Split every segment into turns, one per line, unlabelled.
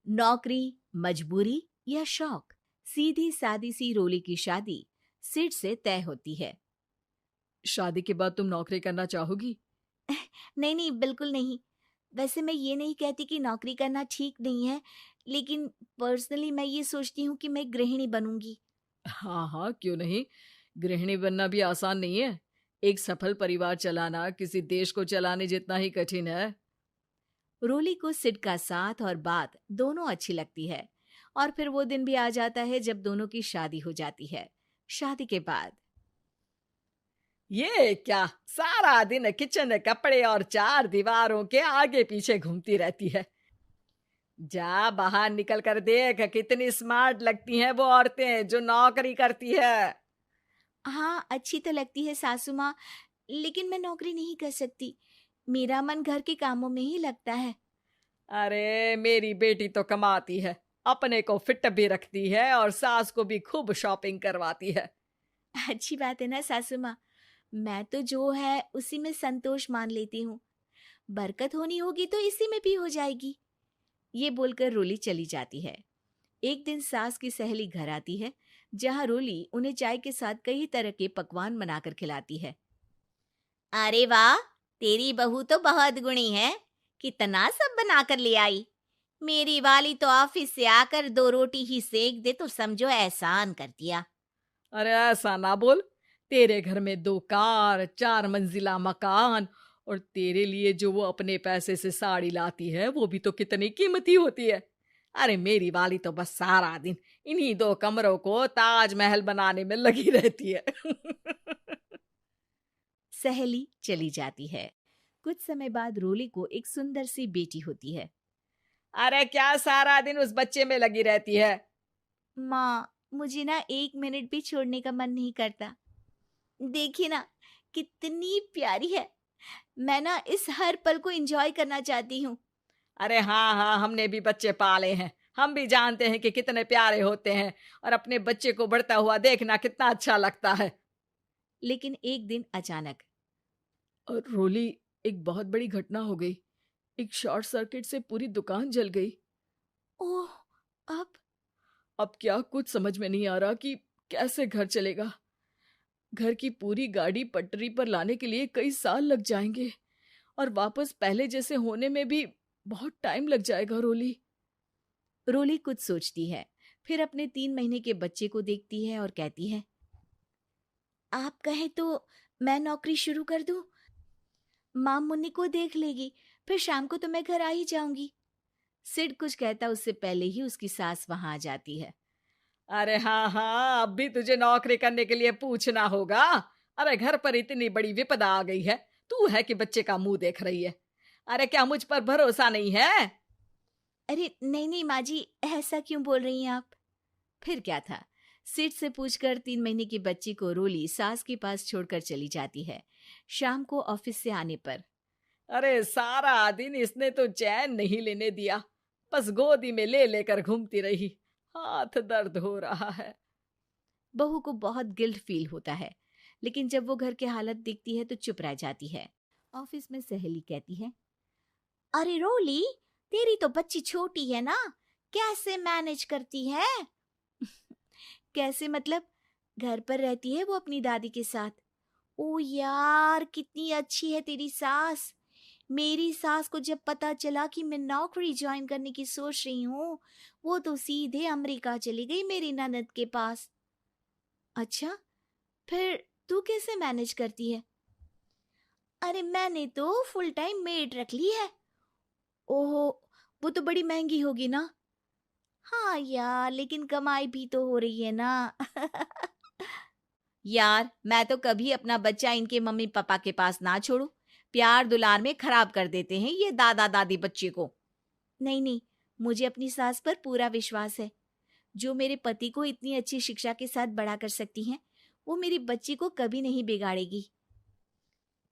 नौकरी, मजबूरी या शौक, सीधी सादी सी रोली की शादी सिड से तय होती है।
शादी के बाद तुम नौकरी करना चाहोगी?
नहीं नहीं, बिल्कुल नहीं। वैसे मैं ये नहीं कहती कि नौकरी करना ठीक नहीं है, लेकिन पर्सनली मैं ये सोचती हूँ कि मैं गृहिणी बनूंगी।
हाँ हाँ, क्यों नहीं। गृहिणी बनना भी आसान नहीं है। एक सफल परिवार चलाना किसी देश को चलाने जितना ही कठिन है।
रोली को सिड का साथ और बात दोनों अच्छी लगती है, और फिर वो दिन भी आ जाता है जब दोनों की शादी हो जाती है। शादी के बाद
ये क्या, सारा दिन किचन कपड़े और चार दीवारों के आगे पीछे घूमती रहती है। जा बाहर निकल कर देख, कितनी स्मार्ट लगती हैं वो औरतें जो नौकरी करती है।
हाँ, अच्छी तो लगती है सासू माँ, लेकिन मैं नौकरी नहीं कर सकती। मेरा मन घर के कामों में ही लगता है।
अरे मेरी बेटी तो कमाती है, अपने को फिट भी रखती है और सास को भी खूब शॉपिंग करवाती है।
अच्छी बात है ना सासू माँ। मैं तो जो है उसी में संतोष मान लेती हूँ। बरकत होनी होगी तो इसी में भी हो जाएगी। ये बोलकर रोली चली जाती है। एक दिन सास की सहेली घर आती है, जहाँ रोली उन्हें चाय के साथ कई तरह के पकवान बनाकर खिलाती है। अरे वाह, तेरी बहू तो बहुत गुणी है। कितना सब बनाकर ले आई। मेरी वाली तो ऑफिस से आकर 2 रोटी ही सेक दे तो समझो एहसान कर दिया।
अरे ऐसा ना बोल। तेरे घर में 2 कार, 4 मंजिला मकान, और तेरे लिए जो वो अपने पैसे से साड़ी लाती है वो भी तो कितनी कीमती होती है। अरे मेरी वाली तो बस सारा दिन इन्हीं 2 कमरों को ताजमहल बनाने में लगी रहती है।
सहेली चली जाती है। कुछ समय बाद रोली को एक सुंदर सी बेटी होती है।
अरे क्या सारा दिन उस बच्चे में लगी रहती है।
माँ, मुझे ना 1 मिनट भी छोड़ने का मन नहीं करता। देखिए ना, कितनी प्यारी है। मैं ना इस हर पल को एंजॉय करना चाहती हूँ।
अरे हाँ हाँ, हमने भी बच्चे पाले हैं, हम भी जानते हैं कि कितने प्यारे होते हैं, और अपने बच्चे को बढ़ता हुआ देखना कितना अच्छा लगता है।
लेकिन एक दिन अचानक
और रोली, एक बहुत बड़ी घटना हो गई। एक शॉर्ट सर्किट से पूरी दुकान जल गई।
ओह, अब
अब क्या कुछ समझ में नहीं आ रहा कि कैसे घर चलेगा। घर की पूरी गाड़ी पटरी पर लाने के लिए कई साल लग जाएंगे, और वापस पहले जैसे होने में भी बहुत टाइम लग जाएगा। रोली
रोली कुछ सोचती है, फिर अपने 3 महीने के बच्चे को देखती है और कहती है, आप कहें तो मैं नौकरी शुरू कर दूं? माँ मुन्नी को देख लेगी, फिर शाम को तो मैं घर आ ही जाऊंगी। सिड कुछ कहता उससे पहले ही उसकी सास वहां आ जाती है।
अरे हाँ हाँ, अब भी तुझे नौकरी करने के लिए पूछना होगा। अरे घर पर इतनी बड़ी विपदा आ गई है, तू है कि बच्चे का मुंह देख रही है। अरे क्या मुझ पर भरोसा नहीं है?
अरे नहीं नहीं माँ जी, ऐसा क्यों बोल रही हैं आप? फिर क्या था, सिड से पूछकर 3 महीने की बच्ची को रोली सास के पास छोड़कर चली जाती है। शाम को ऑफिस से आने पर
अरे सारा दिन इसने तो चैन नहीं लेने दिया, बस गोदी में ले लेकर घूमती रही। हाथ दर्द हो रहा है।
बहू को बहुत गिल्ट फील होता है, लेकिन जब वो घर की हालत देखती है तो चुप रह जाती है। ऑफिस में सहेली कहती है, अरे रोली, तेरी तो बच्ची छोटी है ना, कैसे मैनेज करती है? कैसे मतलब? घर पर रहती है वो अपनी दादी के साथ। ओ यार, कितनी अच्छी है तेरी सास। मेरी सास को जब पता चला कि मैं नौकरी ज्वाइन करने की सोच रही हूँ, वो तो सीधे अमेरिका चली गई मेरी ननद के पास। अच्छा, फिर तू कैसे मैनेज करती है? अरे मैंने तो फुल टाइम मेड रख ली है। ओहो, वो तो बड़ी महंगी होगी ना? हाँ यार, लेकिन कमाई भी तो हो रही है ना। यार, मैं तो कभी अपना बच्चा इनके मम्मी पापा के पास ना छोड़ू। प्यार दुलार में खराब कर देते हैं ये दादा दादी बच्चे को। नहीं नहीं, मुझे अपनी सास पर पूरा विश्वास है। जो मेरे पति को इतनी अच्छी शिक्षा के साथ बड़ा कर सकती हैं, वो मेरी बच्ची को कभी नहीं बिगाड़ेगी।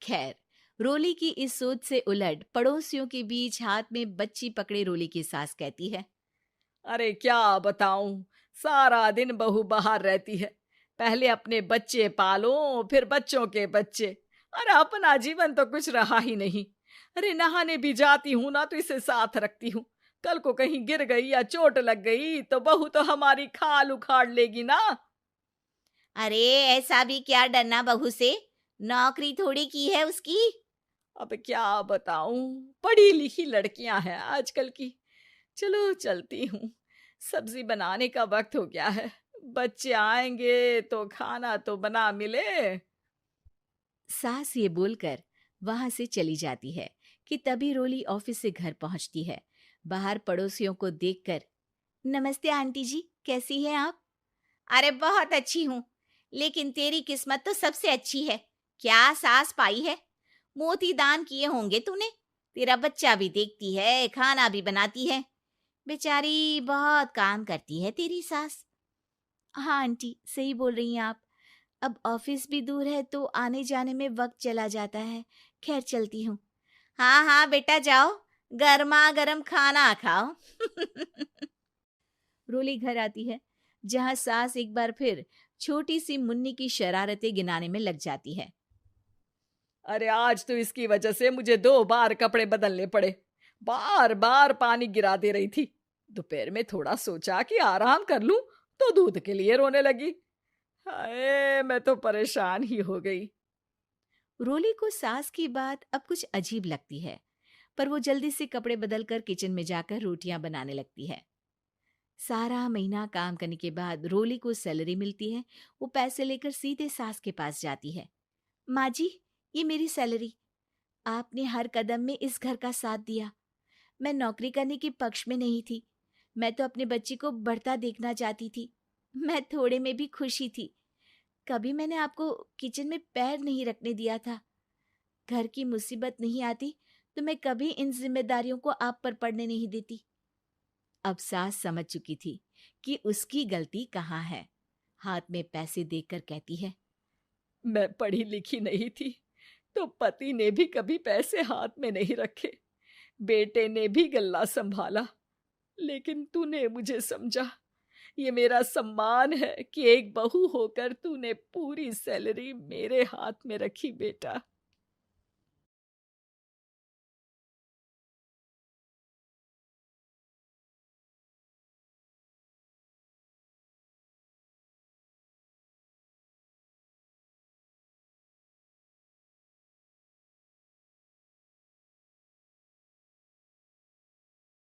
खैर, रोली की इस सोच से उलट पड़ोसियों के बीच हाथ में बच्ची पकड़े रोली की सास कहती है,
अरे क्या बताऊं, सारा दिन बहू बाहर रहती है। पहले अपने बच्चे पालो, फिर बच्चों के बच्चे। अरे अपना जीवन तो कुछ रहा ही नहीं। अरे नहाने भी जाती हूं ना तो इसे साथ रखती हूँ, कल को कहीं गिर गई या चोट लग गई तो बहू तो हमारी खाल उखाड़ लेगी ना।
अरे ऐसा भी क्या डरना बहू से, नौकरी थोड़ी की है उसकी।
अब क्या बताऊं, पढ़ी लिखी लड़कियां हैं आजकल की। चलो चलती हूँ, सब्जी बनाने का वक्त हो गया है। बच्चे आएंगे तो खाना तो बना मिले।
सास ये बोलकर वहां से चली जाती है कि तभी रोली ऑफिस से घर पहुंचती है। बाहर पड़ोसियों को देखकर, नमस्ते आंटी जी, कैसी हैं आप? अरे बहुत अच्छी हूँ, लेकिन तेरी किस्मत तो सबसे अच्छी है। क्या सास पाई है, मोती दान किए होंगे तूने। तेरा बच्चा भी देखती है, खाना भी बनाती है। बेचारी बहुत काम करती है तेरी सास। हाँ आंटी, सही बोल रही हैं आप। अब ऑफिस भी दूर है तो आने जाने में वक्त चला जाता है। खैर चलती हूँ। हाँ हाँ बेटा जाओ, गर्मा गर्म खाना खाओ। रोली घर आती है, जहां सास एक बार फिर छोटी सी मुन्नी की शरारतें गिनाने में लग जाती है।
अरे आज तो इसकी वजह से मुझे 2 बार कपड़े बदलने पड़े। बार बार पानी गिरा दे रही थी। दोपहर में थोड़ा सोचा कि आराम कर लूं तो दूध के लिए रोने लगी। हाय, मैं तो परेशान ही हो गई।
रोली को सास की बात अब कुछ अजीब लगती है, पर वो जल्दी से कपड़े बदलकर किचन में जाकर रोटियां बनाने लगती है। सारा महीना काम करने के बाद रोली को सैलरी मिलती है। वो पैसे लेकर सीधे सास के पास जाती है। माँ जी, ये मेरी सैलरी। आपने हर कदम में इस घर का साथ दिया। मैं नौकरी करने के पक्ष में नहीं थी। मैं तो अपने बच्चे को बढ़ता देखना चाहती थी। मैं थोड़े में भी खुशी थी। कभी मैंने आपको किचन में पैर नहीं रखने दिया था। घर की मुसीबत नहीं आती तो मैं कभी इन जिम्मेदारियों को आप पर पड़ने नहीं देती। अब सास समझ चुकी थी कि उसकी गलती कहाँ है। हाथ में पैसे देखकर कहती है,
मैं पढ़ी लिखी नहीं थी तो पति ने भी कभी पैसे हाथ में नहीं रखे। बेटे ने भी गल्ला संभाला, लेकिन तूने मुझे समझा। ये मेरा सम्मान है कि एक बहू होकर तूने पूरी सैलरी मेरे हाथ में रखी बेटा।